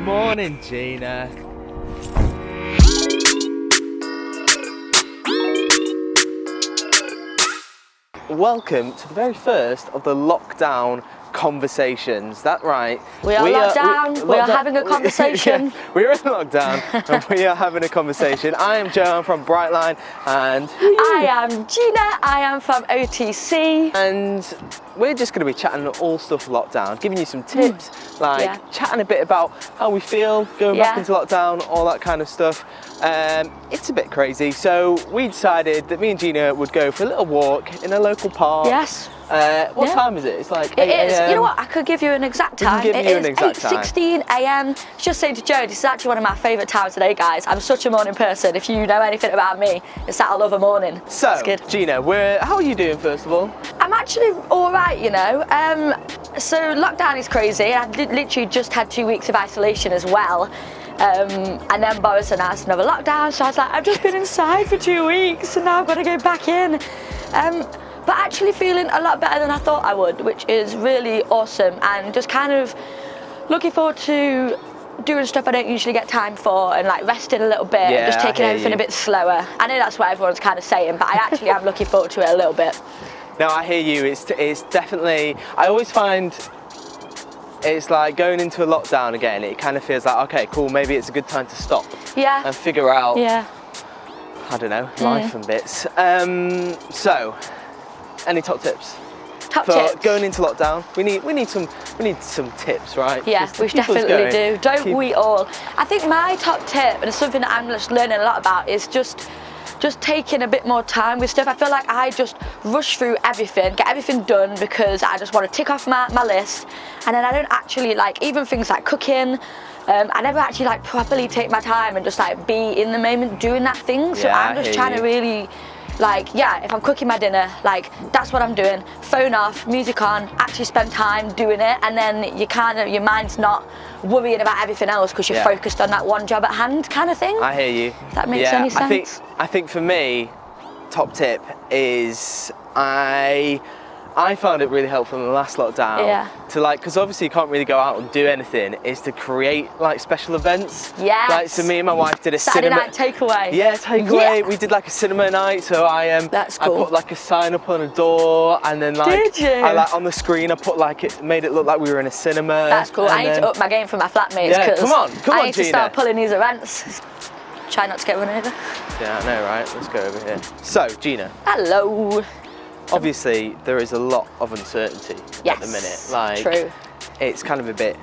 morning, Gina. Welcome to the very first of the lockdown conversations. That's right. We are locked down. We are having a conversation. Yeah, we're in lockdown and we are having a conversation. I am Joe, I'm from Brightline, and I am Gina, I am from OTC. And we're just going to be chatting all stuff lockdown, giving you some tips, chatting a bit about how we feel going back into lockdown, all that kind of stuff. It's a bit crazy, so we decided that me and Gina would go for a little walk in a local park. Yes. What time is it? It's like 8 It is. a.m. You know what? I could give you an exact time. It is 8:16 a.m. Just saying to Joe, this is actually one of my favourite times today, guys. I'm such a morning person. If you know anything about me, it's that I love a morning. So, it's good. Gina, how are you doing first of all? I'm actually all right, you know. So lockdown is crazy. I literally just had 2 weeks of isolation as well. And then Boris announced another lockdown, so I was like, I've just been inside for 2 weeks and now I've got to go back in. But actually feeling a lot better than I thought I would, which is really awesome, and just kind of looking forward to doing stuff I don't usually get time for, and like resting a little bit and just taking everything a bit slower. I know that's what everyone's kind of saying, but I actually am looking forward to it a little bit. No, I hear you. It's definitely, I always find it's like going into a lockdown again, it kind of feels like, okay, cool, maybe it's a good time to stop and figure out, I don't know, life and bits. So, any top tips? For going into lockdown, we need some tips, right? Yeah, we definitely do. Don't we all? I think my top tip, and it's something that I'm just learning a lot about, is just taking a bit more time with stuff. I feel like I just rush through everything, get everything done because I just want to tick off my list, and then I don't actually like even things like cooking. I never actually like properly take my time and just like be in the moment doing that thing. So I'm just trying to really like, if I'm cooking my dinner, like that's what I'm doing. Phone off, music on, actually spend time doing it, and then your mind's not worrying about everything else because you're focused on that one job at hand kind of thing. I hear you. If that makes any sense. I think for me, top tip is I found it really helpful in the last lockdown to like, because obviously you can't really go out and do anything, is to create like special events. Yes. Like, so me and my wife did a Saturday night takeaway. Yeah, takeaway. We did like a cinema night, so That's cool. I put like a sign up on a door, and then like, did you? I like on the screen I put like, it made it look like we were in a cinema. That's cool. I need to up my game for my flatmates. Yeah, come on, I need Gina. to start pulling these events. Try not to get run over. Yeah, I know, right? Let's go over here. So, Gina. Hello. Obviously, there is a lot of uncertainty at the minute. Like, true. It's kind of a bit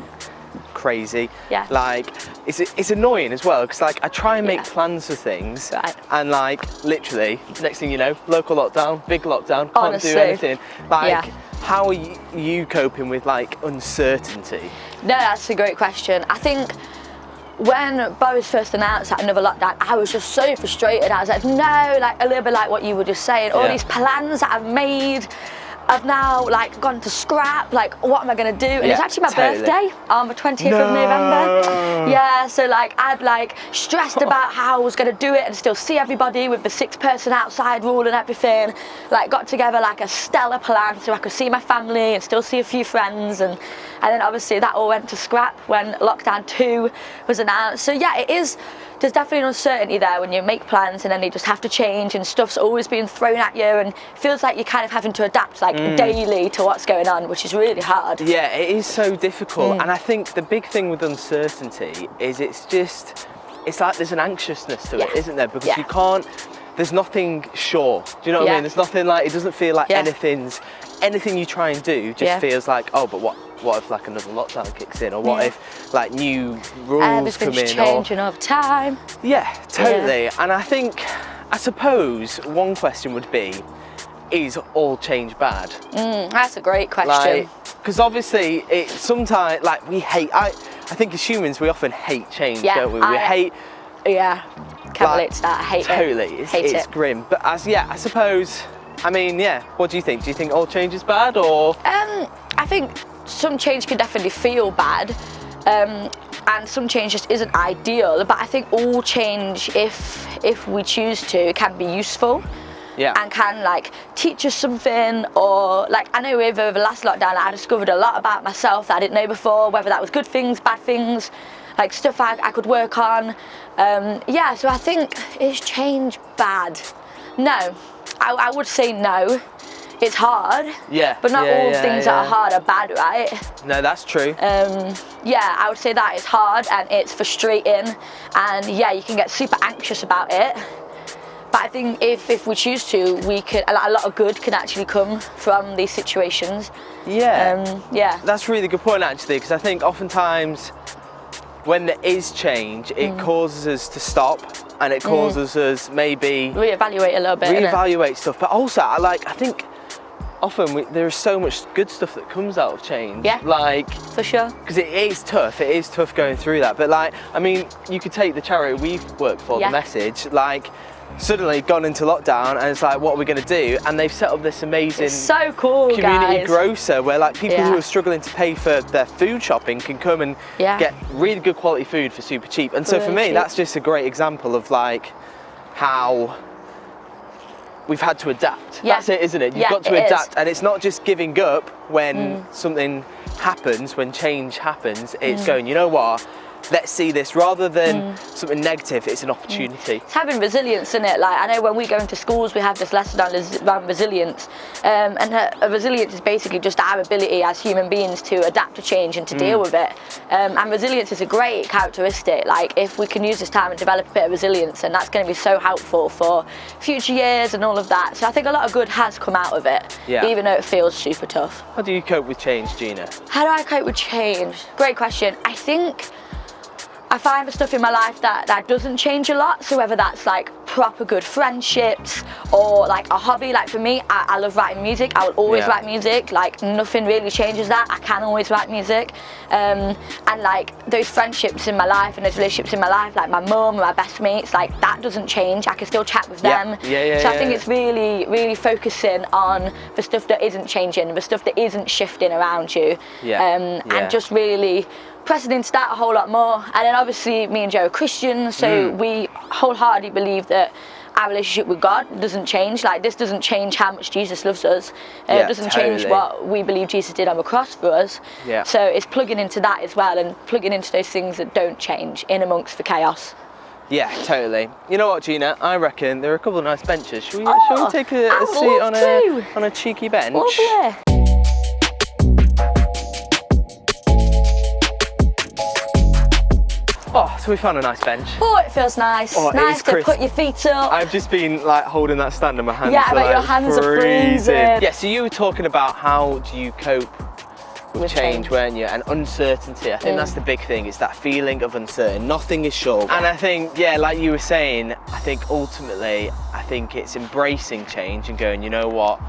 crazy. Yeah. Like, it's annoying as well, because like I try and make plans for things, and like literally, next thing you know, local lockdown, big lockdown, can't do anything. Like, how are you coping with like uncertainty? No, that's a great question. I think when Boris first announced that another lockdown, I was just so frustrated. I was like, no, like a little bit like what you were just saying. All these plans that I've made have now like gone to scrap. Like, what am I gonna do? And it's actually my birthday on the 20th of November. Yeah, so like I'd like stressed about how I was gonna do it and still see everybody with the 6-person outside rule and everything. Like got together like a stellar plan so I could see my family and still see a few friends, and then obviously that all went to scrap when lockdown 2 was announced. So yeah, there's definitely an uncertainty there when you make plans and then they just have to change, and stuff's always being thrown at you, and it feels like you're kind of having to adapt like daily to what's going on, which is really hard. Yeah, it is so difficult. And I think the big thing with uncertainty is it's like there's an anxiousness to it, isn't there? Because you can't, there's nothing sure. Do you know what I mean? There's nothing like, it doesn't feel like anything you try and do just feels like, oh, but what if like another lockdown kicks in, or what if like new rules come in, everything's changing over time. Yeah, totally. And I suppose one question would be, is all change bad? That's a great question. Because obviously it sometimes, like, we hate, I think as humans we often hate change, don't we? We hate. Yeah, can't relate to that. I hate totally. it. It's grim. But I suppose, I mean, what do you think? Do you think all change is bad, or? I think some change can definitely feel bad, and some change just isn't ideal. But I think all change, if we choose to, can be useful. And can like teach us something, or like I know over the last lockdown I discovered a lot about myself that I didn't know before, whether that was good things, bad things. like stuff I could work on. So I think, is change bad? No, I would say no. It's hard, but not all things that are hard are bad, right? No, that's true. I would say that it's hard and it's frustrating, and you can get super anxious about it. But I think if we choose to, we could. A lot of good can actually come from these situations. That's a really good point, actually, because I think oftentimes when there is change, it causes us to stop, and it causes us maybe reevaluate a little bit. Reevaluate stuff, but also I think. Often there is so much good stuff that comes out of change. Yeah, like for sure. Because it is tough. It is tough going through that. But like, I mean, you could take the charity we've worked for, The Message. Like, suddenly gone into lockdown, and it's like, what are we going to do? And they've set up this amazing, so cool, community guys. grocer where like people who are struggling to pay for their food shopping can come and get really good quality food for super cheap. And so for me, that's just a great example of like how we've had to adapt. That's it, isn't it? You've got to adapt, and it's not just giving up when something happens, when change happens. It's going, you know what? Let's see this, rather than something negative, it's an opportunity. It's having resilience in it. Like, I know when we go into schools, we have this lesson around resilience, and resilience is basically just our ability as human beings to adapt to change and to deal with it. And resilience is a great characteristic. Like, if we can use this time and develop a bit of resilience, and that's going to be so helpful for future years and all of that. So I think a lot of good has come out of it, even though it feels super tough. How do you cope with change, Gina? How do I cope with change? Great question. I think I find the stuff in my life that doesn't change a lot, so whether that's like proper good friendships or like a hobby. Like for me, I love writing music. I will always write music. Like nothing really changes that. I can always write music, and like those friendships in my life and those relationships in my life, like my mum and my best mates, like that doesn't change. I can still chat with them. So I think it's really, really focusing on the stuff that isn't changing, the stuff that isn't shifting around you, and just really pressing into that a whole lot more. And then obviously me and Joe are Christians, so we wholeheartedly believe that our relationship with God doesn't change. Like, this doesn't change how much Jesus loves us. It doesn't change what we believe Jesus did on the cross for us. So it's plugging into that as well, and plugging into those things that don't change in amongst the chaos. Yeah, totally. You know what, Gina? I reckon there are a couple of nice benches. Shall we take a seat on a cheeky bench? Lovely. Oh, so we found a nice bench. Oh, it feels nice. Oh, nice to put your feet up. I've just been like holding that stand and my hands are like, your hands are freezing. Yeah, so you were talking about how do you cope with change, weren't you? And uncertainty. I think that's the big thing. It's that feeling of uncertain. Nothing is sure. And I think, like you were saying, I think ultimately, it's embracing change and going, you know what?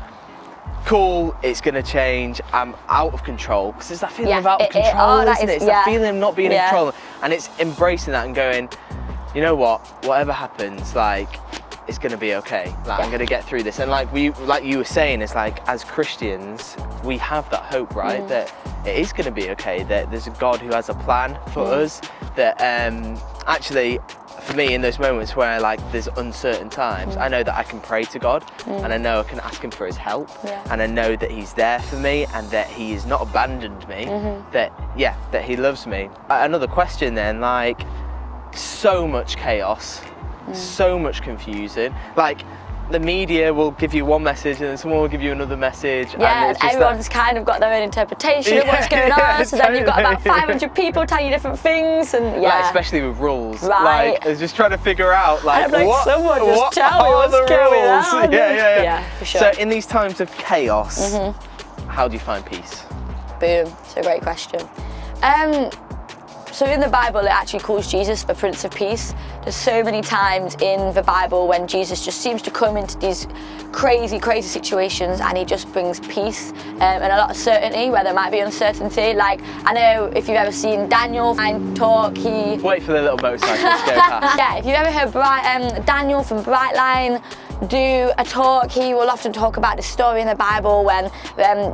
Cool, it's going to change, I'm out of control, because there's that feeling of out of control, isn't it? It's that feeling of not being in control, and it's embracing that and going, you know what, whatever happens, like, it's going to be okay, like, I'm going to get through this. And like you were saying, it's like, as Christians, we have that hope, right, that it is going to be okay, that there's a God who has a plan for us, that actually, for me, in those moments where like there's uncertain times, I know that I can pray to God, and I know I can ask him for his help, and I know that he's there for me, and that he has not abandoned me, that he loves me. Another question then, like, so much chaos, so much confusion, like the media will give you one message and then someone will give you another message. And everyone's kind of got their own interpretation of what's going on. So then you've got about 500 people telling you different things, and like, especially with rules. Right. Like, it's just trying to figure out like, someone just tell me what's going on. Yeah, for sure. So in these times of chaos, how do you find peace? Boom. It's a great question. So in the Bible, it actually calls Jesus the Prince of Peace. There's so many times in the Bible when Jesus just seems to come into these crazy, crazy situations, and he just brings peace and a lot of certainty where there might be uncertainty. Like, I know if you've ever seen Daniel talk, he... Wait for the little motorcycle to go past. Yeah, if you've ever heard Daniel from Brightline do a talk, he will often talk about this story in the Bible when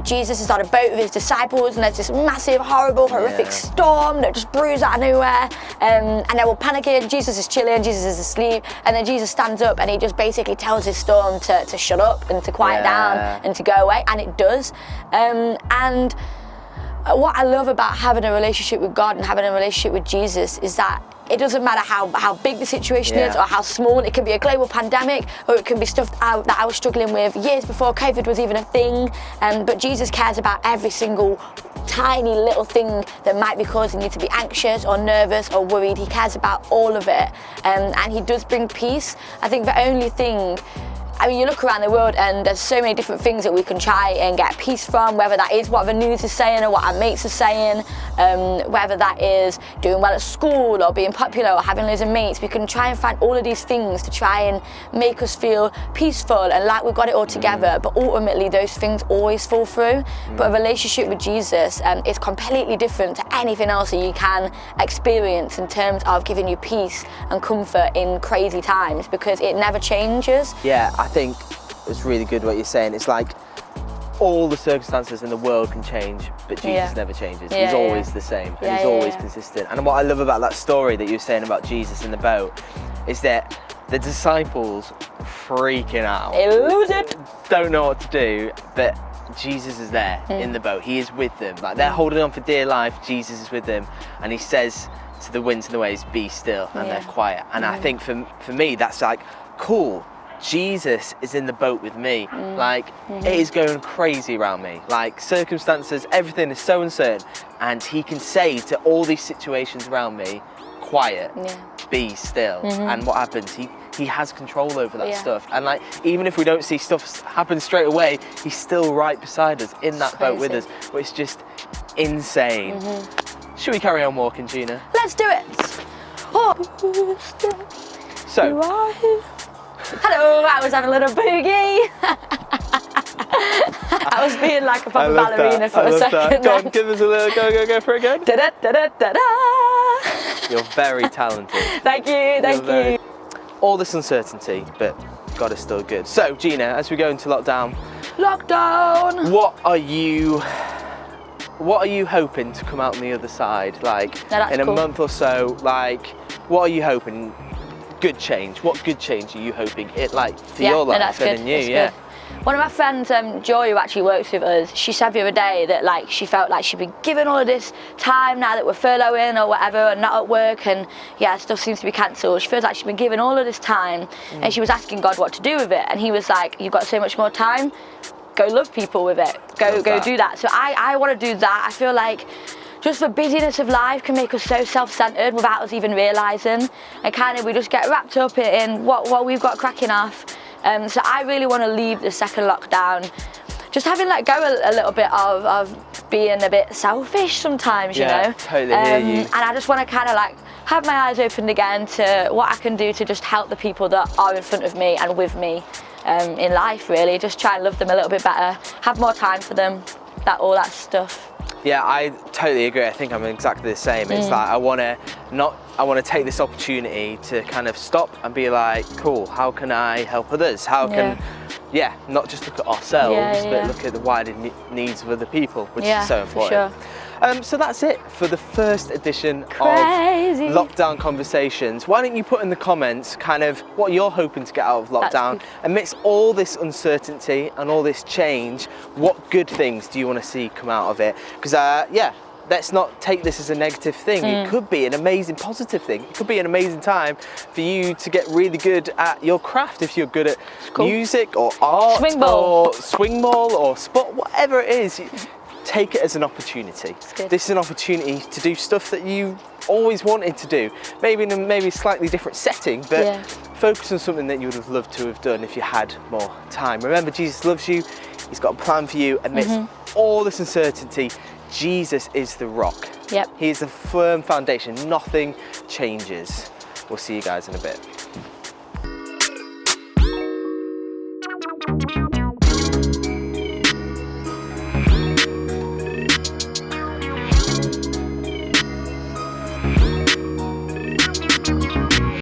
Jesus is on a boat with his disciples, and there's this massive, horrible, horrific storm that just brews out of nowhere, and they're all panicking. Jesus is chilling, Jesus is asleep, and then Jesus stands up and he just basically tells his storm to shut up and to quiet down and to go away, and it does. And what I love about having a relationship with God and having a relationship with Jesus is that it doesn't matter how big the situation is or how small. It can be a global pandemic, or it can be stuff that I was struggling with years before COVID was even a thing. But Jesus cares about every single tiny little thing that might be causing you to be anxious or nervous or worried. He cares about all of it, and he does bring peace. I think the only thing, I mean, you look around the world and there's so many different things that we can try and get peace from, whether that is what the news is saying or what our mates are saying, whether that is doing well at school or being popular or having loads of mates. We can try and find all of these things to try and make us feel peaceful and like we've got it all together, but ultimately those things always fall through. But a relationship with Jesus is completely different to anything else that you can experience in terms of giving you peace and comfort in crazy times, because it never changes. Yeah, I think it's really good what you're saying. It's like all the circumstances in the world can change, but Jesus never changes. He's always the same, and he's always consistent. And what I love about that story that you were saying about Jesus in the boat is that the disciples freaking out. They lose it. Don't know what to do, but Jesus is there in the boat. He is with them. Like, they're holding on for dear life. Jesus is with them, and he says to the winds and the waves, "Be still," and they're quiet. And I think for me, that's like, cool. Jesus is in the boat with me. Like, it is going crazy around me. Like, circumstances, everything is so uncertain, and he can say to all these situations around me, quiet, be still. And what happens? He has control over that stuff. And like, even if we don't see stuff happen straight away, he's still right beside us in that boat with us, which is just insane. Should we carry on walking, Gina? Let's do it. Oh. So, hello, I was having a little boogie. I was being like a proper ballerina for a second. Go on, give us a little go for it again. Da, da, da, da, da, da. You're very talented. Thank you. All this uncertainty, but God is still good. So, Gina, as we go into lockdown, what are you hoping to come out on the other side? Like, in a month or so, like, what are you hoping? Good change. What good change are you hoping it like for your life and in you? Good. One of my friends, Joy, who actually works with us, she said the other day that like she felt like she'd been given all of this time now that we're furloughing or whatever and not at work, and stuff seems to be cancelled. She feels like she's been given all of this time, and she was asking God what to do with it, and he was like, "You've got so much more time. Go love people with it. Go do that." So I want to do that. I feel like just the busyness of life can make us so self-centered without us even realising, and kind of we just get wrapped up in what we've got cracking off. So I really want to leave the second lockdown just having let go a little bit of being a bit selfish sometimes, you know. Totally hear you. And I just want to kind of like have my eyes opened again to what I can do to just help the people that are in front of me and with me in life, really. Just try and love them a little bit better, have more time for them, all that stuff. Yeah, I totally agree. I think I'm exactly the same. It's like I want to take this opportunity to kind of stop and be like, cool, how can I help others? How can, not just look at ourselves, but look at the wider needs of other people, which is so important. For sure. So that's it for the first edition of Lockdown Conversations. Why don't you put in the comments kind of what you're hoping to get out of lockdown, amidst all this uncertainty and all this change, what good things do you want to see come out of it? Because let's not take this as a negative thing. It could be an amazing positive thing. It could be an amazing time for you to get really good at your craft if you're good at music or art or swing ball or sport, whatever it is. Take it as an opportunity. This is an opportunity to do stuff that you always wanted to do. Maybe in a slightly different setting, but focus on something that you would have loved to have done if you had more time. Remember, Jesus loves you. He's got a plan for you amidst all this uncertainty. Jesus is the rock. He is a firm foundation. Nothing changes. We'll see you guys in a bit.